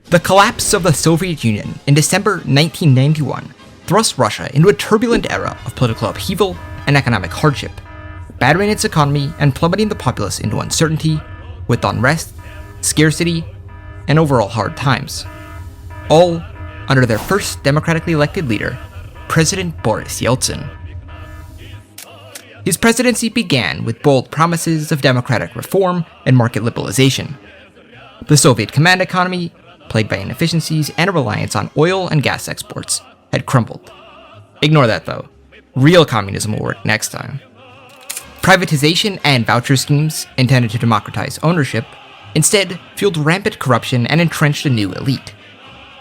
The collapse of the Soviet Union in December 1991 thrust Russia into a turbulent era of political upheaval and economic hardship, battering its economy and plummeting the populace into uncertainty, with unrest, scarcity, and overall hard times. All under their first democratically elected leader, President Boris Yeltsin. His presidency began with bold promises of democratic reform and market liberalization. The Soviet command economy, plagued by inefficiencies and a reliance on oil and gas exports, had crumbled. Ignore that though. Real communism will work next time. Privatization and voucher schemes intended to democratize ownership instead fueled rampant corruption and entrenched a new elite.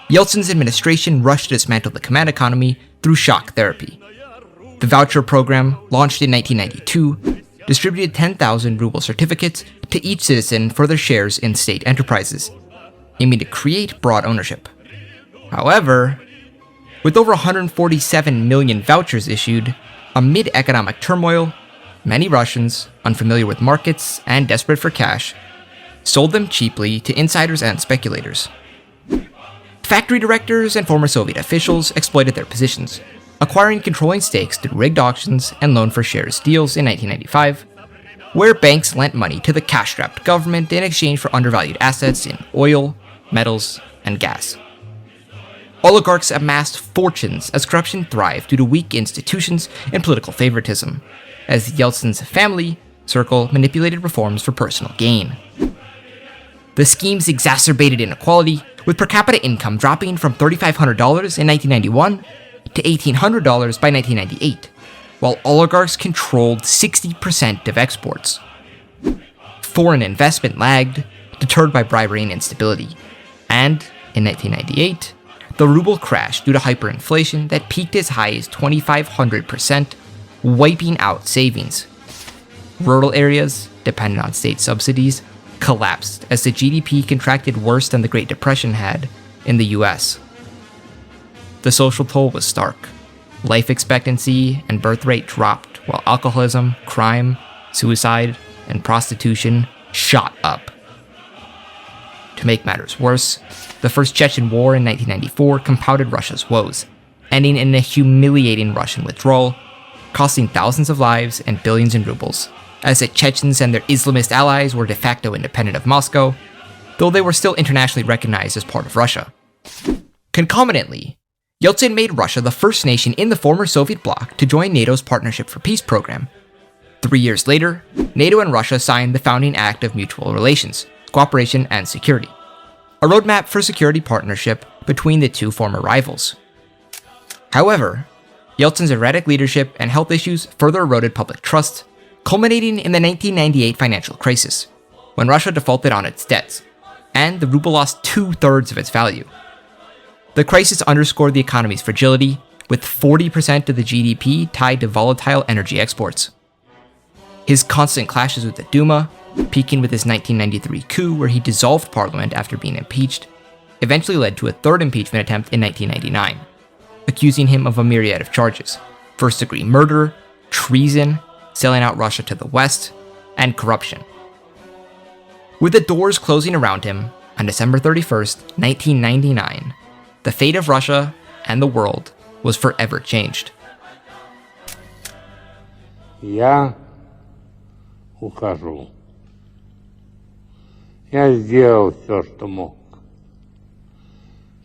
Yeltsin's administration rushed to dismantle the command economy through shock therapy. The voucher program, launched in 1992, distributed 10,000 ruble certificates to each citizen for their shares in state enterprises, aiming to create broad ownership. However, with over 147 million vouchers issued, amid economic turmoil, many Russians, unfamiliar with markets and desperate for cash, sold them cheaply to insiders and speculators. Factory directors and former Soviet officials exploited their positions, acquiring controlling stakes through rigged auctions and loan for shares deals in 1995, where banks lent money to the cash-strapped government in exchange for undervalued assets in oil, metals, and gas. Oligarchs amassed fortunes as corruption thrived due to weak institutions and political favoritism, as Yeltsin's family circle manipulated reforms for personal gain. The schemes exacerbated inequality, with per capita income dropping from $3,500 in 1991 to $1,800 by 1998, while oligarchs controlled 60% of exports. Foreign investment lagged, deterred by bribery and instability, and, in 1998, the ruble crashed due to hyperinflation that peaked as high as 2,500%, wiping out savings. Rural areas, dependent on state subsidies, collapsed as the GDP contracted worse than the Great Depression had in the US. The social toll was stark. Life expectancy and birth rate dropped, while alcoholism, crime, suicide, and prostitution shot up. To make matters worse, the First Chechen War in 1994 compounded Russia's woes, ending in a humiliating Russian withdrawal, costing thousands of lives and billions in rubles, as the Chechens and their Islamist allies were de facto independent of Moscow, though they were still internationally recognized as part of Russia. Concomitantly, Yeltsin made Russia the first nation in the former Soviet bloc to join NATO's Partnership for Peace program. 3 years later, NATO and Russia signed the Founding Act of Mutual Relations, Cooperation and Security, a roadmap for security partnership between the two former rivals. However, Yeltsin's erratic leadership and health issues further eroded public trust, culminating in the 1998 financial crisis, when Russia defaulted on its debts, and the ruble lost 2/3 of its value. The crisis underscored the economy's fragility, with 40% of the GDP tied to volatile energy exports. His constant clashes with the Duma, peaking with his 1993 coup where he dissolved parliament after being impeached, eventually led to a third impeachment attempt in 1999, accusing him of a myriad of charges: first-degree murder, treason, selling out Russia to the West, and corruption. With the doors closing around him, on December 31st, 1999, the fate of Russia and the world was forever changed. Я ухожу. Я сделал все, что мог.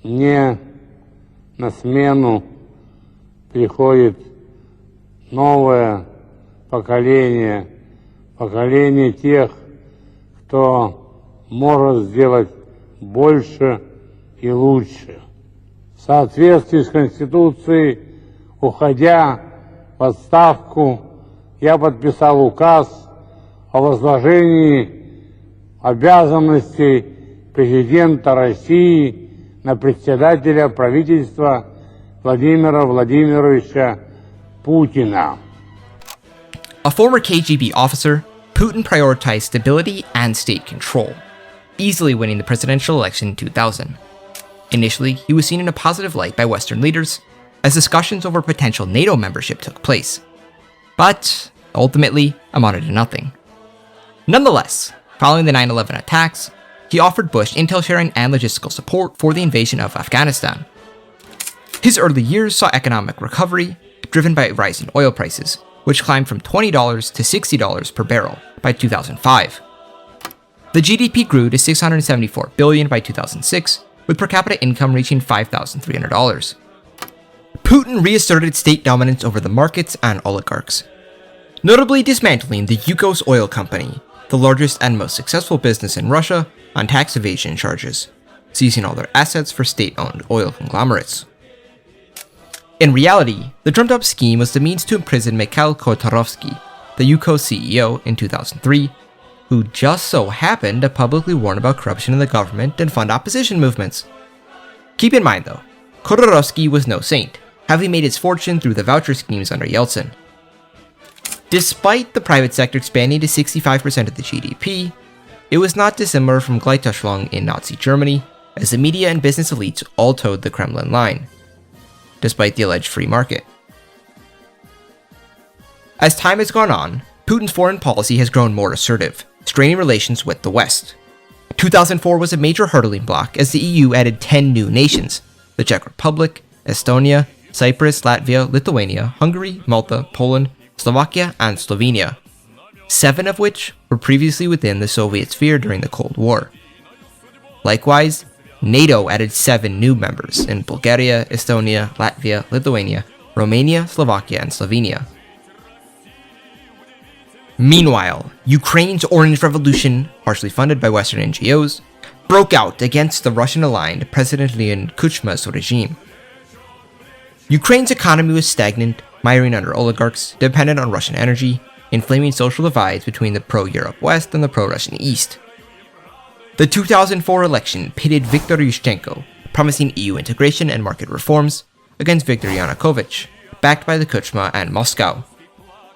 Мне на смену приходит новое поколение тех, кто может сделать больше и лучше. В соответствии с Конституцией, уходя в отставку, я подписал указ о возложении обязанностей президента России на председателя правительства Владимира Владимировича Путина. A former KGB officer, Putin prioritized stability and state control, easily winning the presidential election in 2000. Initially, he was seen in a positive light by Western leaders, as discussions over potential NATO membership took place, but ultimately amounted to nothing. Nonetheless, following the 9/11 attacks, he offered Bush intel sharing and logistical support for the invasion of Afghanistan. His early years saw economic recovery, driven by rising oil prices, which climbed from $20 to $60 per barrel by 2005. The GDP grew to $674 billion by 2006, with per capita income reaching $5,300. Putin reasserted state dominance over the markets and oligarchs, notably dismantling the Yukos oil company, the largest and most successful business in Russia, on tax evasion charges, seizing all their assets for state-owned oil conglomerates. In reality, the drummed-up scheme was the means to imprison Mikhail Khodorkovsky, the Yukos CEO, in 2003, who just so happened to publicly warn about corruption in the government and fund opposition movements. Keep in mind though, Khodorkovsky was no saint, having made his fortune through the voucher schemes under Yeltsin. Despite the private sector expanding to 65% of the GDP, it was not dissimilar from Gleitschlangen in Nazi Germany, as the media and business elites all towed the Kremlin line, despite the alleged free market. As time has gone on, Putin's foreign policy has grown more assertive, straining relations with the West. 2004 was a major hurdling block as the EU added 10 new nations: the Czech Republic, Estonia, Cyprus, Latvia, Lithuania, Hungary, Malta, Poland, Slovakia, and Slovenia, 7 of which were previously within the Soviet sphere during the Cold War. Likewise, NATO added 7 new members in Bulgaria, Estonia, Latvia, Lithuania, Romania, Slovakia, and Slovenia. Meanwhile, Ukraine's Orange Revolution, partially funded by Western NGOs, broke out against the Russian-aligned President Leonid Kuchma's regime. Ukraine's economy was stagnant, miring under oligarchs, dependent on Russian energy, inflaming social divides between the pro-Europe West and the pro-Russian East. The 2004 election pitted Viktor Yushchenko, promising EU integration and market reforms, against Viktor Yanukovych, backed by the Kuchma and Moscow.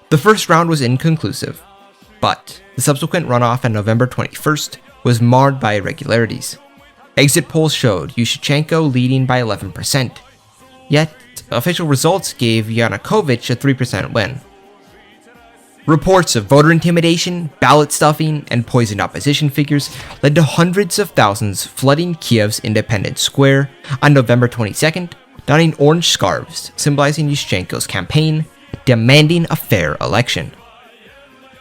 The first round was inconclusive, but the subsequent runoff on November 21st was marred by irregularities. Exit polls showed Yushchenko leading by 11%, yet official results gave Yanukovych a 3% win. Reports of voter intimidation, ballot stuffing, and poisoned opposition figures led to hundreds of thousands flooding Kiev's Independence Square on November 22nd, donning orange scarves symbolizing Yushchenko's campaign, demanding a fair election.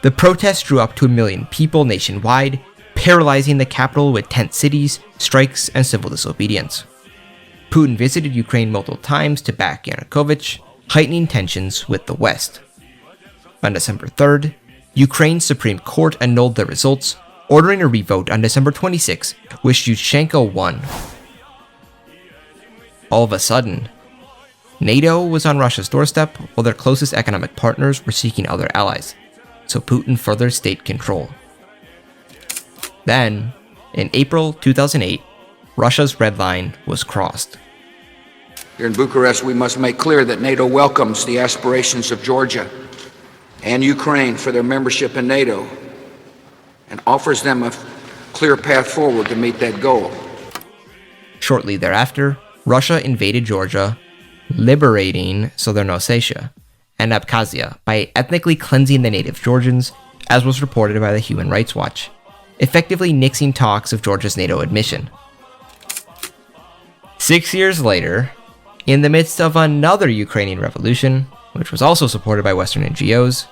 The protests drew up to 1 million people nationwide, paralyzing the capital with tent cities, strikes, and civil disobedience. Putin visited Ukraine multiple times to back Yanukovych, heightening tensions with the West. On December 3rd, Ukraine's Supreme Court annulled the results, ordering a revote on December 26, which Yushchenko won. All of a sudden, NATO was on Russia's doorstep while their closest economic partners were seeking other allies, so Putin furthered state control. Then, in April 2008, Russia's red line was crossed. Here in Bucharest, we must make clear that NATO welcomes the aspirations of Georgia and Ukraine for their membership in NATO and offers them a clear path forward to meet that goal. Shortly thereafter, Russia invaded Georgia, liberating Southern Ossetia and Abkhazia by ethnically cleansing the native Georgians, as was reported by the Human Rights Watch, effectively nixing talks of Georgia's NATO admission. 6 years later, in the midst of another Ukrainian revolution, which was also supported by Western NGOs,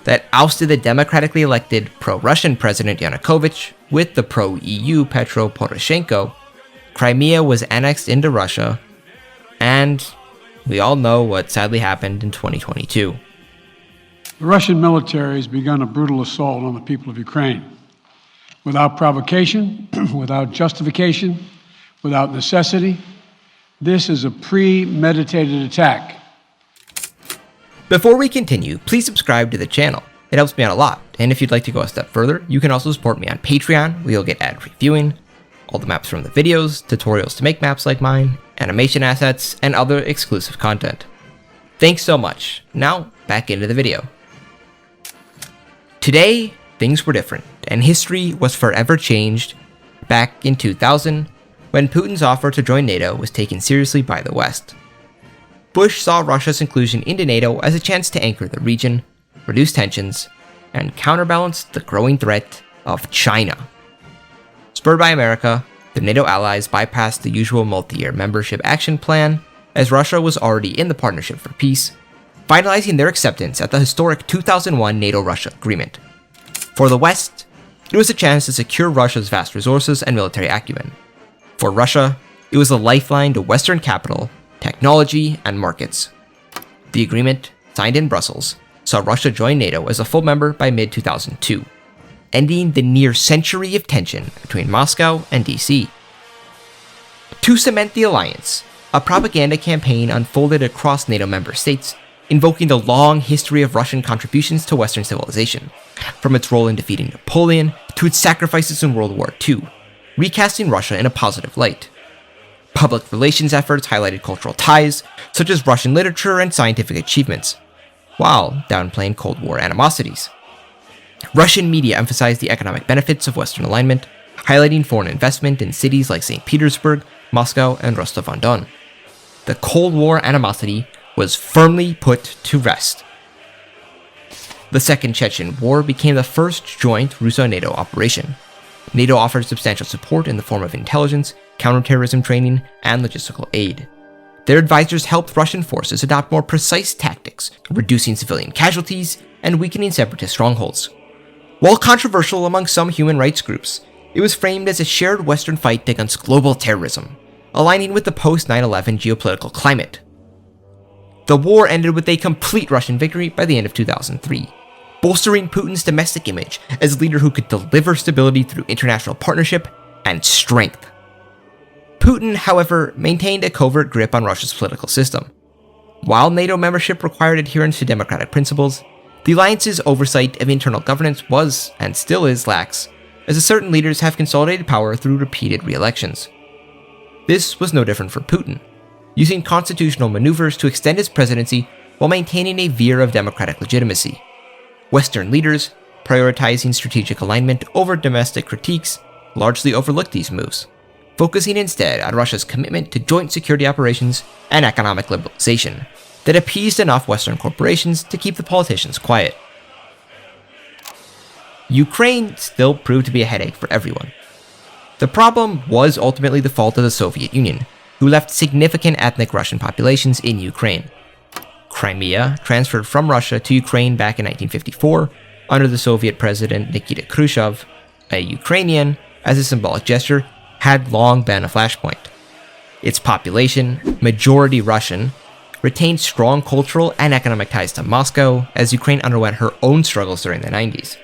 that ousted the democratically elected pro-Russian President Yanukovych with the pro-EU Petro Poroshenko, Crimea was annexed into Russia, and we all know what sadly happened in 2022. The Russian military has begun a brutal assault on the people of Ukraine. Without provocation, without justification, without necessity, this is a premeditated attack. Before we continue, please subscribe to the channel. It helps me out a lot, and if you'd like to go a step further, you can also support me on Patreon, where you'll get ad-free viewing, all the maps from the videos, tutorials to make maps like mine, animation assets, and other exclusive content. Thanks so much. Now, back into the video. Today, things were different, and history was forever changed back in 2000, when Putin's offer to join NATO was taken seriously by the West. Bush saw Russia's inclusion into NATO as a chance to anchor the region, reduce tensions, and counterbalance the growing threat of China. Spurred by America, the NATO allies bypassed the usual multi-year membership action plan, as Russia was already in the Partnership for Peace, finalizing their acceptance at the historic 2001 NATO-Russia agreement. For the West, it was a chance to secure Russia's vast resources and military acumen. For Russia, it was a lifeline to Western capital, technology, and markets. The agreement, signed in Brussels, saw Russia join NATO as a full member by mid-2002, ending the near century of tension between Moscow and DC. To cement the alliance, a propaganda campaign unfolded across NATO member states, invoking the long history of Russian contributions to Western civilization, from its role in defeating Napoleon to its sacrifices in World War II, recasting Russia in a positive light. Public relations efforts highlighted cultural ties, such as Russian literature and scientific achievements, while downplaying Cold War animosities. Russian media emphasized the economic benefits of Western alignment, highlighting foreign investment in cities like St. Petersburg, Moscow, and Rostov-on-Don. The Cold War animosity was firmly put to rest. The Second Chechen War became the first joint Russo-NATO operation. NATO offered substantial support in the form of intelligence, counterterrorism training, and logistical aid. Their advisors helped Russian forces adopt more precise tactics, reducing civilian casualties and weakening separatist strongholds. While controversial among some human rights groups, it was framed as a shared Western fight against global terrorism, aligning with the post-9/11 geopolitical climate. The war ended with a complete Russian victory by the end of 2003, bolstering Putin's domestic image as a leader who could deliver stability through international partnership and strength. Putin, however, maintained a covert grip on Russia's political system. While NATO membership required adherence to democratic principles, the alliance's oversight of internal governance was, and still is, lax, as certain leaders have consolidated power through repeated re-elections. This was no different for Putin, using constitutional maneuvers to extend his presidency while maintaining a veer of democratic legitimacy. Western leaders, prioritizing strategic alignment over domestic critiques, largely overlooked these moves, focusing instead on Russia's commitment to joint security operations and economic liberalization that appeased enough Western corporations to keep the politicians quiet. Ukraine still proved to be a headache for everyone. The problem was ultimately the fault of the Soviet Union, who left significant ethnic Russian populations in Ukraine. Crimea, transferred from Russia to Ukraine back in 1954 under the Soviet President Nikita Khrushchev, a Ukrainian, as a symbolic gesture, had long been a flashpoint. Its population, majority Russian, retained strong cultural and economic ties to Moscow as Ukraine underwent her own struggles during the 90s.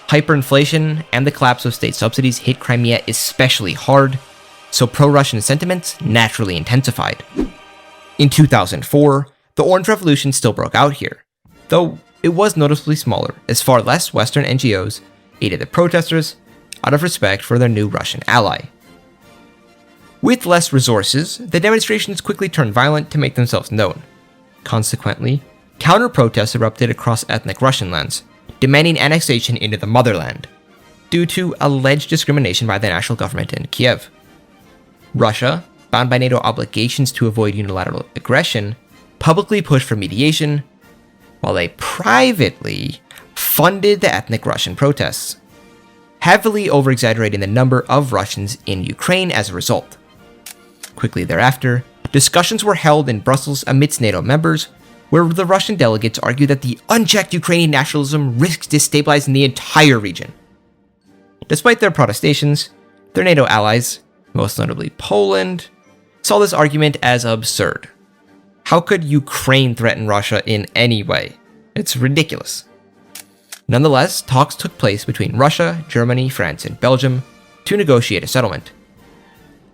Hyperinflation and the collapse of state subsidies hit Crimea especially hard, so pro-Russian sentiments naturally intensified. In 2004, the Orange Revolution still broke out here, though it was noticeably smaller as far less Western NGOs aided the protesters out of respect for their new Russian ally. With less resources, the demonstrations quickly turned violent to make themselves known. Consequently, counter-protests erupted across ethnic Russian lands, demanding annexation into the motherland, due to alleged discrimination by the national government in Kiev. Russia, bound by NATO obligations to avoid unilateral aggression, publicly pushed for mediation, while they privately funded the ethnic Russian protests, heavily over-exaggerating the number of Russians in Ukraine as a result. Quickly thereafter, discussions were held in Brussels amidst NATO members, where the Russian delegates argued that the unchecked Ukrainian nationalism risks destabilizing the entire region. Despite their protestations, their NATO allies, most notably Poland, saw this argument as absurd. How could Ukraine threaten Russia in any way? It's ridiculous. Nonetheless, talks took place between Russia, Germany, France, and Belgium to negotiate a settlement.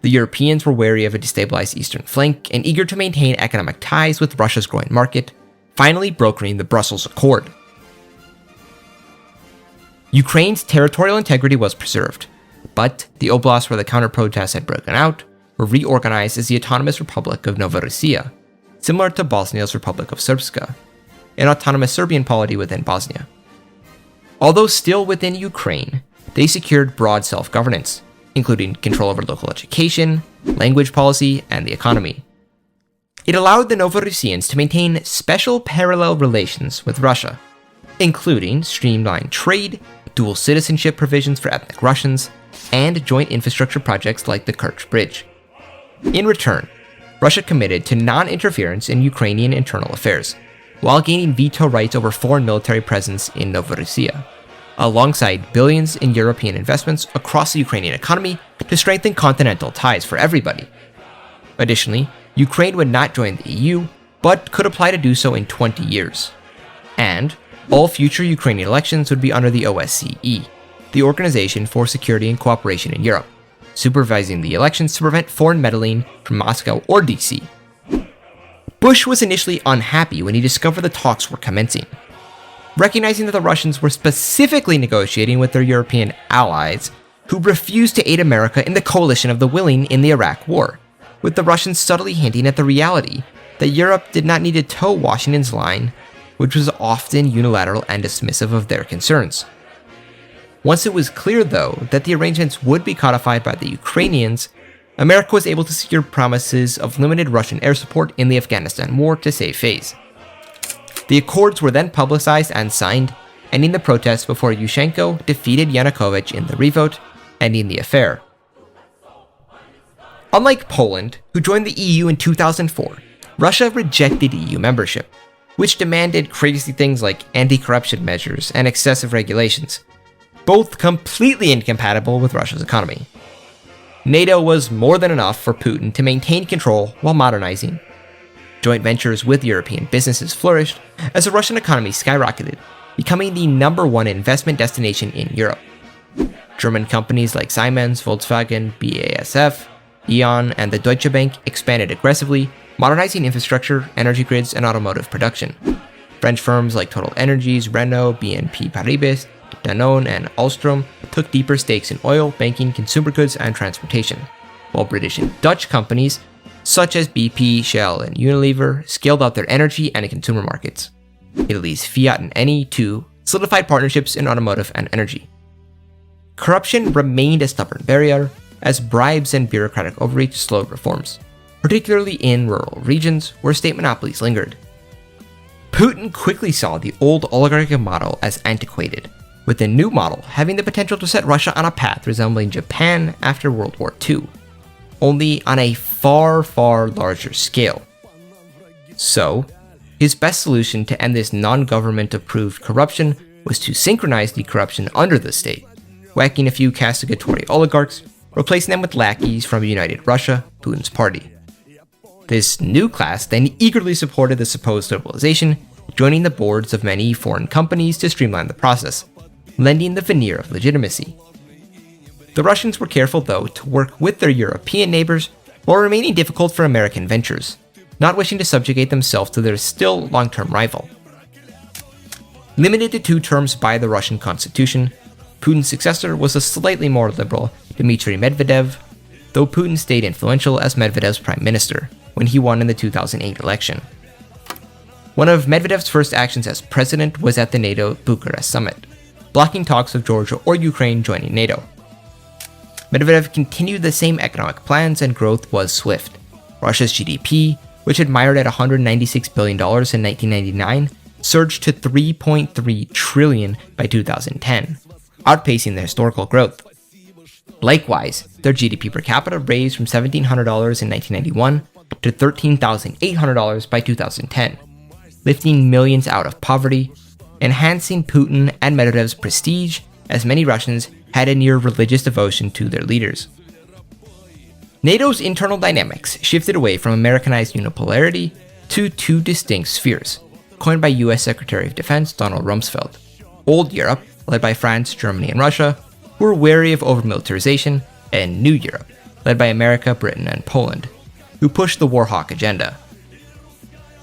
The Europeans were wary of a destabilized eastern flank and eager to maintain economic ties with Russia's growing market, finally brokering the Brussels Accord. Ukraine's territorial integrity was preserved, but the oblasts where the counter-protests had broken out were reorganized as the Autonomous Republic of Novorossiya, similar to Bosnia's Republic of Srpska, an autonomous Serbian polity within Bosnia. Although still within Ukraine, they secured broad self-governance, including control over local education, language policy, and the economy. It allowed the Novorossians to maintain special parallel relations with Russia, including streamlined trade, dual citizenship provisions for ethnic Russians, and joint infrastructure projects like the Kerch Bridge. In return, Russia committed to non-interference in Ukrainian internal affairs, while gaining veto rights over foreign military presence in Novorossiya, alongside billions in European investments across the Ukrainian economy to strengthen continental ties for everybody. Additionally, Ukraine would not join the EU, but could apply to do so in 20 years. And all future Ukrainian elections would be under the OSCE, the Organization for Security and Cooperation in Europe, supervising the elections to prevent foreign meddling from Moscow or DC. Bush was initially unhappy when he discovered the talks were commencing. Recognizing that the Russians were specifically negotiating with their European allies, who refused to aid America in the coalition of the willing in the Iraq War, with the Russians subtly hinting at the reality that Europe did not need to toe Washington's line, which was often unilateral and dismissive of their concerns. Once it was clear, though, that the arrangements would be codified by the Ukrainians, America was able to secure promises of limited Russian air support in the Afghanistan war to save face. The accords were then publicized and signed, ending the protests before Yushchenko defeated Yanukovych in the revote, ending the affair. Unlike Poland, who joined the EU in 2004, Russia rejected EU membership, which demanded crazy things like anti-corruption measures and excessive regulations, both completely incompatible with Russia's economy. NATO was more than enough for Putin to maintain control while modernizing. Joint ventures with European businesses flourished as the Russian economy skyrocketed, becoming the #1 investment destination in Europe. German companies like Siemens, Volkswagen, BASF, E.ON, and the Deutsche Bank expanded aggressively, modernizing infrastructure, energy grids, and automotive production. French firms like Total Energies, Renault, BNP Paribas, Danone, and Alstom took deeper stakes in oil, banking, consumer goods, and transportation, while British and Dutch companies such as BP, Shell, and Unilever scaled out their energy and consumer markets. Italy's Fiat and Eni, too, solidified partnerships in automotive and energy. Corruption remained a stubborn barrier, as bribes and bureaucratic overreach slowed reforms, particularly in rural regions where state monopolies lingered. Putin quickly saw the old oligarchic model as antiquated, with the new model having the potential to set Russia on a path resembling Japan after World War II, only on a far, far larger scale. So, his best solution to end this non-government approved corruption was to synchronize the corruption under the state, whacking a few castigatory oligarchs, replacing them with lackeys from United Russia, Putin's party. This new class then eagerly supported the supposed liberalization, joining the boards of many foreign companies to streamline the process, lending the veneer of legitimacy. The Russians were careful, though, to work with their European neighbors while remaining difficult for American ventures, not wishing to subjugate themselves to their still long-term rival. Limited to 2 terms by the Russian constitution, Putin's successor was a slightly more liberal Dmitry Medvedev, though Putin stayed influential as Medvedev's prime minister when he won in the 2008 election. One of Medvedev's first actions as president was at the NATO Bucharest summit, blocking talks of Georgia or Ukraine joining NATO. Medvedev continued the same economic plans and growth was swift. Russia's GDP, which had mired at $196 billion in 1999, surged to $3.3 trillion by 2010, outpacing their historical growth. Likewise, their GDP per capita raised from $1,700 in 1991 to $13,800 by 2010, lifting millions out of poverty, enhancing Putin and Medvedev's prestige as many Russians had a near religious devotion to their leaders. NATO's internal dynamics shifted away from Americanized unipolarity to 2 distinct spheres, coined by US Secretary of Defense Donald Rumsfeld. Old Europe, led by France, Germany, and Russia, who were wary of over-militarization, and New Europe, led by America, Britain, and Poland, who pushed the war hawk agenda.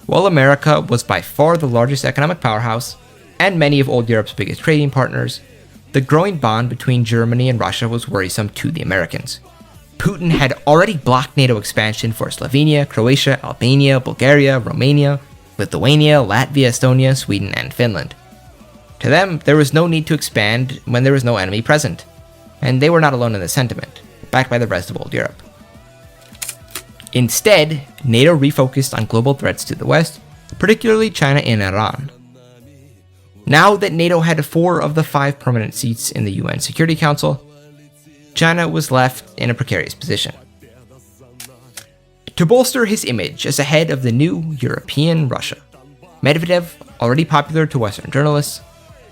While America was by far the largest economic powerhouse, and many of old Europe's biggest trading partners, the growing bond between Germany and Russia was worrisome to the Americans. Putin had already blocked NATO expansion for Slovenia, Croatia, Albania, Bulgaria, Romania, Lithuania, Latvia, Estonia, Sweden, and Finland. To them, there was no need to expand when there was no enemy present, and they were not alone in this sentiment, backed by the rest of old Europe. Instead, NATO refocused on global threats to the West, particularly China and Iran. Now that NATO had 4 of the 5 permanent seats in the UN Security Council, China was left in a precarious position. To bolster his image as the head of the new European Russia, Medvedev, already popular to Western journalists,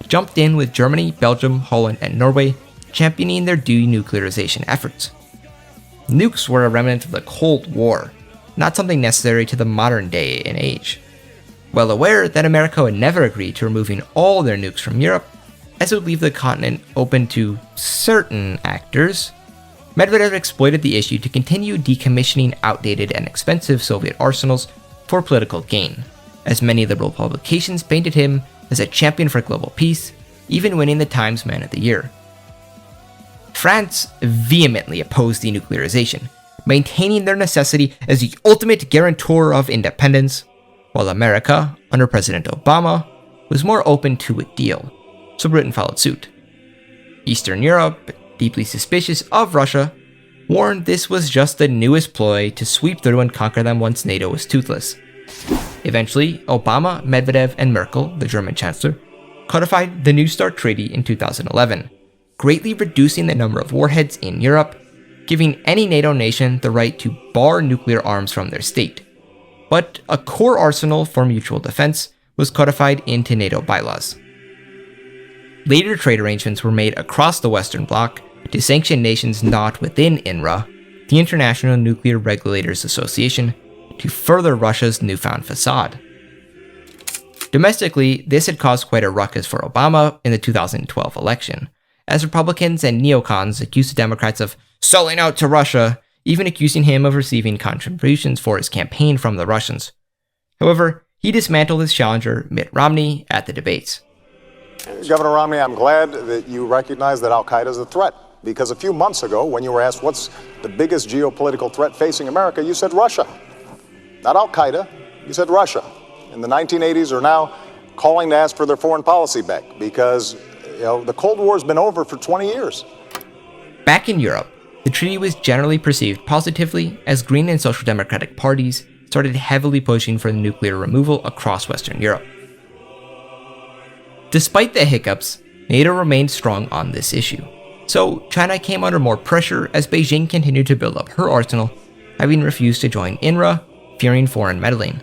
jumped in with Germany, Belgium, Holland, and Norway, championing their denuclearization efforts. Nukes were a remnant of the Cold War, not something necessary to the modern day and age. Well aware that America would never agree to removing all their nukes from Europe, as it would leave the continent open to certain actors, Medvedev exploited the issue to continue decommissioning outdated and expensive Soviet arsenals for political gain, as many liberal publications painted him as a champion for global peace, even winning the Times Man of the Year. France vehemently opposed denuclearization, maintaining their necessity as the ultimate guarantor of independence, while America, under President Obama, was more open to a deal, so Britain followed suit. Eastern Europe, deeply suspicious of Russia, warned this was just the newest ploy to sweep through and conquer them once NATO was toothless. Eventually, Obama, Medvedev, and Merkel, the German chancellor, codified the New START Treaty in 2011, greatly reducing the number of warheads in Europe, giving any NATO nation the right to bar nuclear arms from their state. But a core arsenal for mutual defense was codified into NATO bylaws. Later trade arrangements were made across the Western Bloc to sanction nations not within INRA, the International Nuclear Regulators Association, to further Russia's newfound facade. Domestically, this had caused quite a ruckus for Obama in the 2012 election, as Republicans and neocons accused the Democrats of selling out to Russia, even accusing him of receiving contributions for his campaign from the Russians. However, he dismantled his challenger, Mitt Romney, at the debates. Governor Romney, I'm glad that you recognize that al-Qaeda is a threat, because a few months ago, when you were asked what's the biggest geopolitical threat facing America, you said Russia. Not al-Qaeda, you said Russia. In the 1980s are now calling to ask for their foreign policy back, because the Cold War has been over for 20 years. Back in Europe, the treaty was generally perceived positively as Green and Social Democratic parties started heavily pushing for the nuclear removal across Western Europe. Despite the hiccups, NATO remained strong on this issue, so China came under more pressure as Beijing continued to build up her arsenal, having refused to join INRA, fearing foreign meddling.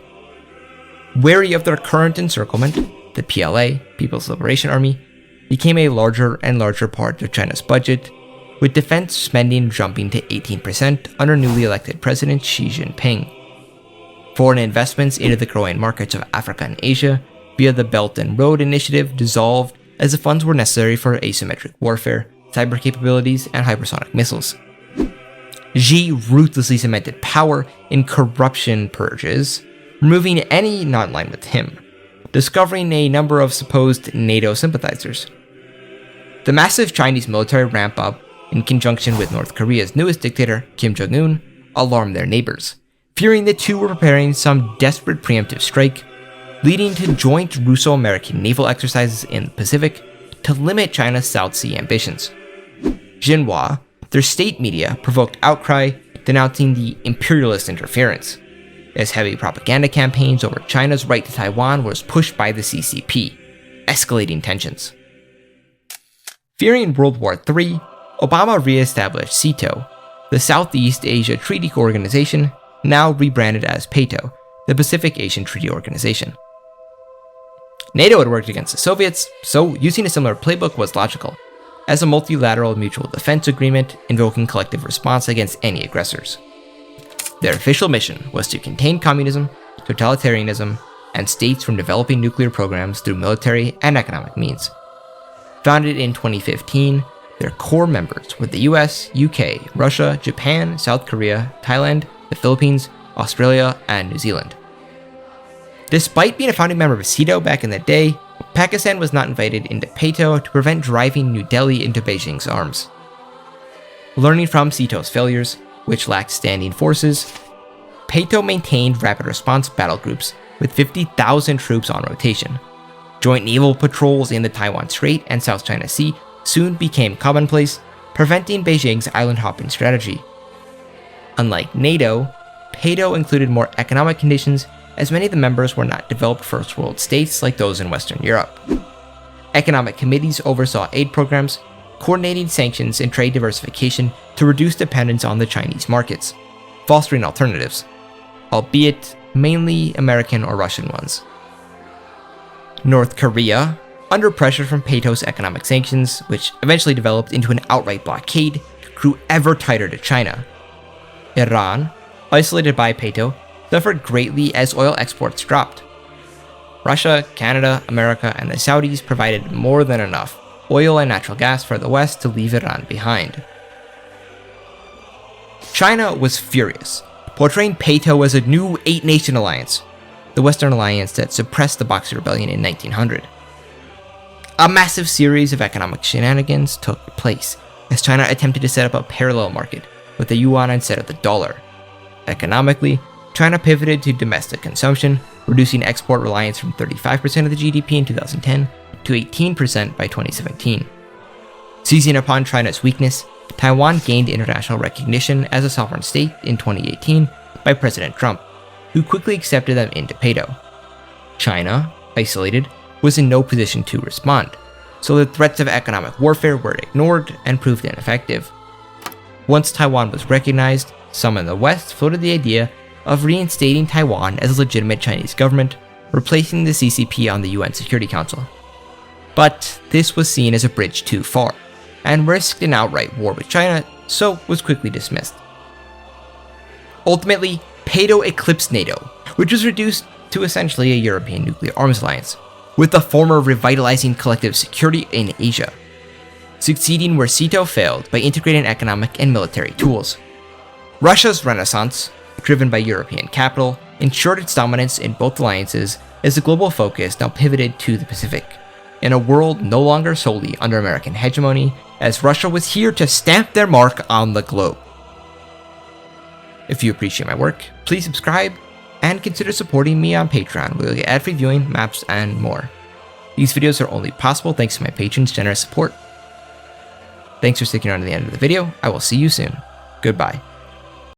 Wary of their current encirclement, the PLA, People's Liberation Army, became a larger and larger part of China's budget, with defense spending jumping to 18% under newly elected President Xi Jinping. Foreign investments into the growing markets of Africa and Asia via the Belt and Road Initiative dissolved as the funds were necessary for asymmetric warfare, cyber capabilities, and hypersonic missiles. Xi ruthlessly cemented power in corruption purges, removing any not in line with him, discovering a number of supposed NATO sympathizers. The massive Chinese military ramp up, in conjunction with North Korea's newest dictator, Kim Jong-un, alarmed their neighbors, fearing the two were preparing some desperate preemptive strike, leading to joint Russo-American naval exercises in the Pacific to limit China's South Sea ambitions. Xinhua, their state media, provoked outcry denouncing the imperialist interference, as heavy propaganda campaigns over China's right to Taiwan was pushed by the CCP, escalating tensions. Fearing World War III, Obama re-established SEATO, the Southeast Asia Treaty Organization, now rebranded as PATO, the Pacific Asian Treaty Organization. NATO had worked against the Soviets, so using a similar playbook was logical, as a multilateral mutual defense agreement invoking collective response against any aggressors. Their official mission was to contain communism, totalitarianism, and states from developing nuclear programs through military and economic means. Founded in 2015, their core members were the US, UK, Russia, Japan, South Korea, Thailand, the Philippines, Australia, and New Zealand. Despite being a founding member of SEATO back in the day, Pakistan was not invited into PATO to prevent driving New Delhi into Beijing's arms. Learning from SEATO's failures, which lacked standing forces, PATO maintained rapid response battle groups with 50,000 troops on rotation. Joint naval patrols in the Taiwan Strait and South China Sea soon became commonplace, preventing Beijing's island hopping strategy. Unlike NATO, PATO included more economic conditions, as many of the members were not developed first world states like those in Western Europe. Economic committees oversaw aid programs, coordinating sanctions and trade diversification to reduce dependence on the Chinese markets, fostering alternatives, albeit mainly American or Russian ones. North Korea, under pressure from Peto's economic sanctions, which eventually developed into an outright blockade, grew ever tighter to China. Iran, isolated by Peto, suffered greatly as oil exports dropped. Russia, Canada, America, and the Saudis provided more than enough oil and natural gas for the West to leave Iran behind. China was furious, portraying Peto as a new 8-nation alliance, the Western alliance that suppressed the Boxer Rebellion in 1900. A massive series of economic shenanigans took place as China attempted to set up a parallel market with the yuan instead of the dollar. Economically, China pivoted to domestic consumption, reducing export reliance from 35% of the GDP in 2010 to 18% by 2017. Seizing upon China's weakness, Taiwan gained international recognition as a sovereign state in 2018 by President Trump, who quickly accepted them into Peto. China, isolated, was in no position to respond, so the threats of economic warfare were ignored and proved ineffective. Once Taiwan was recognized, some in the West floated the idea of reinstating Taiwan as a legitimate Chinese government, replacing the CCP on the UN Security Council. But this was seen as a bridge too far, and risked an outright war with China, so was quickly dismissed. Ultimately, Peto eclipsed NATO, which was reduced to essentially a European nuclear arms alliance, with the former revitalizing collective security in Asia, succeeding where Sito failed by integrating economic and military tools. Russia's renaissance, driven by European capital, ensured its dominance in both alliances as the global focus now pivoted to the Pacific, in a world no longer solely under American hegemony, as Russia was here to stamp their mark on the globe. If you appreciate my work, please subscribe and consider supporting me on Patreon, where you'll get ad-free viewing, maps, and more. These videos are only possible thanks to my patrons' generous support. Thanks for sticking around to the end of the video. I will see you soon. Goodbye.